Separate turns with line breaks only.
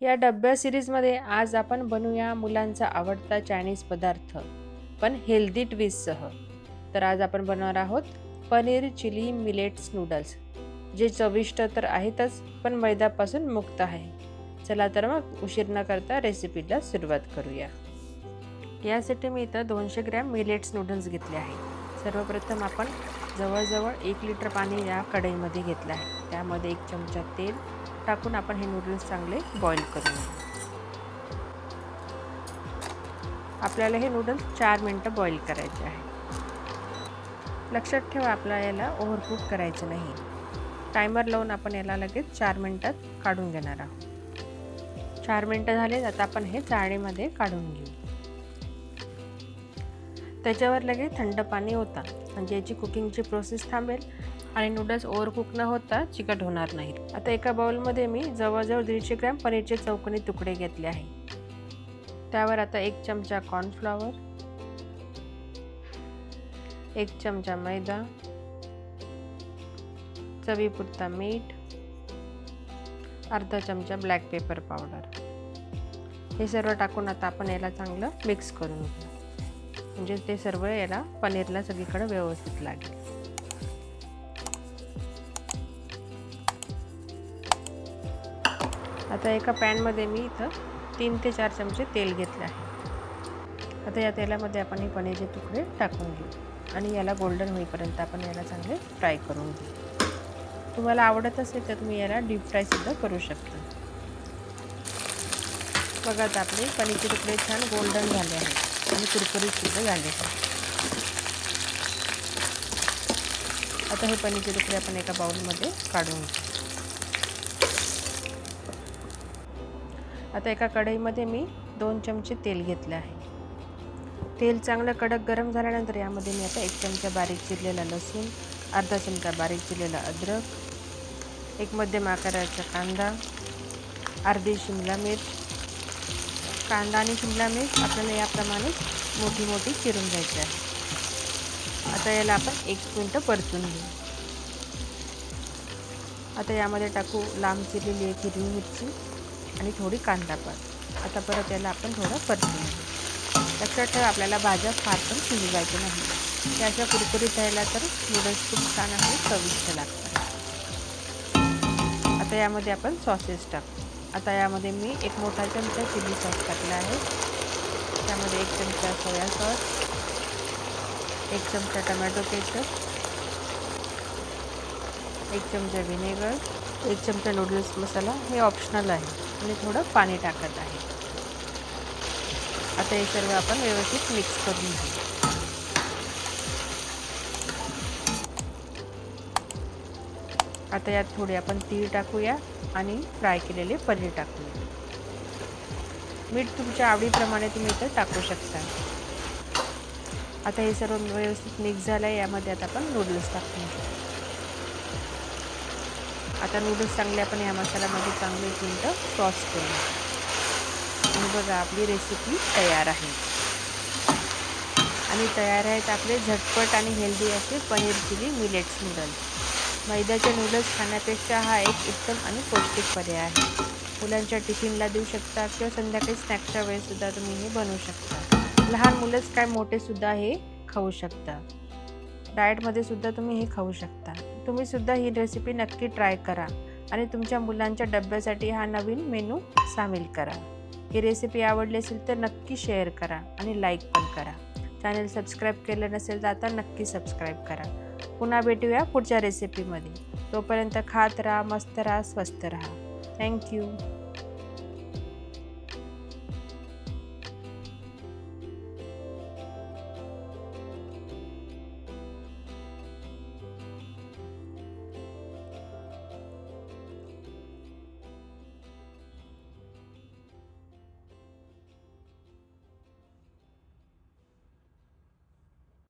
या डब्या सिरीजमध्ये आज आपण बनवूया मुलांचा आवडता चायनीज पदार्थ, पण हेल्दी ट्विस्टसह। तर आज आपण बनवणार आहोत पनीर चिली मिलेट्स नूडल्स, जे चविष्ट तर आहेतच पण मैद्यापासून मुक्त आहे। चला तर मग उशीर न करता रेसिपीला सुरुवात करूया। यासाठी मी इथं 200 ग्रॅम मिलेट्स नूडल्स घेतले आहे। सर्वप्रथम आपण जवळजवळ 1 लिटर पाणी या कढईमध्ये घेतलं आहे। त्यामध्ये 1 चमचा तेल टाकून आपण हे नूडल्स चांगले बॉईल करून घेऊ। आपल्याला हे नूडल्स 4 मिनिटं बॉईल करायचे आहे। लक्षात ठेवा, आपल्याला याला ओव्हरकुक करायचं नाही। टायमर लावून आपण याला लगेच 4 मिनिटात काढून घेणार आहोत। 4 मिनिटं झाले, आता आपण हे चाळणीमध्ये काढून घेऊ। त्याच्यावर लगेच थंड पाणी होता, म्हणजे याची कुकिंगची प्रोसेस थांबेल आणि नूडल्स ओव्हरकुक न होता चिकट होणार नाहीत। आता एका बाउलमध्ये मी जवळजवळ 150 ग्रॅम पनीरचे चौकोनी तुकडे घेतले आहे। त्यावर आता 1 चमचा कॉर्नफ्लॉवर, 1 चमचा मैदा, चवीपुरता मीठ, अर्धा चमचा ब्लॅक पेपर पावडर, हे सर्व टाकून आता आपण याला चांगलं मिक्स करून घेऊ, म्हणजे ते सर्व याला पनीरला सगळीकडे व्यवस्थित लागेल। आता एका पॅनमध्ये मी इथं 3 ते 4 चमचे तेल घेतले आहे। आता या तेलामध्ये आपण हे पनीरचे तुकडे टाकून घेऊ आणि याला गोल्डन होईपर्यंत आपण याला चांगले फ्राय करून घेऊ। तुम्हाला आवडत असेल तर तुम्ही याला डीप फ्राय सुद्धा करू शकता। बघा, आता आपले पनीरचे तुकडे छान गोल्डन झाले आहेत आणि कुरकुरीत सुद्धा झाले आहेत। आता हे पनीरचे तुकडे आपण एका बाउलमध्ये काढून घेऊ। आता एका कढईमध्ये मी 2 चमचे तेल घेतले आहे। तेल चांगलं कडक गरम झाल्यानंतर यामध्ये मी आता 1 चमचा बारीक चिरलेला लसूण, अर्धा चमचा बारीक चिरलेला अद्रक, 1 मध्यम आकाराचा कांदा, अर्धी शिमला मिर्च, कांदा आणि शिमला मिर्च आपल्याला याप्रमाणे मोठी मोठी चिरून घ्यायची आहे। आता याला आपण 1 मिनिट परतून घेऊ। आता यामध्ये टाकू लांब चिरलेली 1 हिरवी मिरची आणि थोडी कांदा पात। आता परत याला आपण थोडं परतून घेऊ। लक्षात ठेवा, आपल्याला भाज्या फार पण शिजवायच्या नाही। त्या अशा कुरकुरीत राहिल्या तर नूडल्स खूप छान आणि चविष्ट लागतात। आता यामध्ये आपण सॉसेस टाकू। आता यामध्ये मी 1 मोठा चमचा चिली सॉस टाकला आहे। त्यामध्ये 1 चमचा सोया सॉस, 1 चमचा टोमॅटो केचप, 1 चमचा व्हिनेगर, 1 चमचा नूडल्स मसाला, हे ऑप्शनल आहे, आणि थोडं पाणी टाकत आहे। आता हे सर्व आपण व्यवस्थित मिक्स करून घेऊ। आता यात थोडे आपण तीळ टाकूया आणि फ्राय केलेले पनीर टाकूया। मीठ तुमच्या आवडीप्रमाणे तुम्ही इथं टाकू शकता। आता हे सर्व व्यवस्थित मिक्स झालं आहे, यामध्ये आता आपण नूडल्स टाकून घेऊ। आता नूडल्स चांगले आपण या मसाल्यामध्ये चांगले 1 मिनिट टॉस करू आणि बघा, आपली रेसिपी तयार आहे। आणि तयार आहेत आपले झटपट आणि हेल्दी असे पनीर चिली मिलेट्स नूडल्स। मैद्याचे नूडल्स खाण्यापेक्षा हा एक उत्तम आणि पौष्टिक पर्याय आहे। मुलांच्या टिफिनला देऊ शकता किंवा संध्याकाळी स्नॅक्सच्या वेळेसुद्धा तुम्ही हे बनवू शकता। लहान मुलंच काय, मोठे सुद्धा हे खाऊ शकता। डाएटमध्ये सुद्धा तुम्ही हे खाऊ शकता। तुम्ही सुद्धा ही रेसिपी नक्की ट्राय करा आणि तुमच्या मुलांच्या डब्यासाठी हा नवीन मेनू सामील करा। ही रेसिपी आवडली असेल तर नक्की शेअर करा आणि लाईक पण करा। चॅनल सबस्क्राईब केलं नसेल तर आता नक्की सबस्क्राईब करा। पुन्हा भेटूया पुढच्या रेसिपीमध्ये। तोपर्यंत खात राहा, मस्त राहा, स्वस्त राहा। थँक्यू।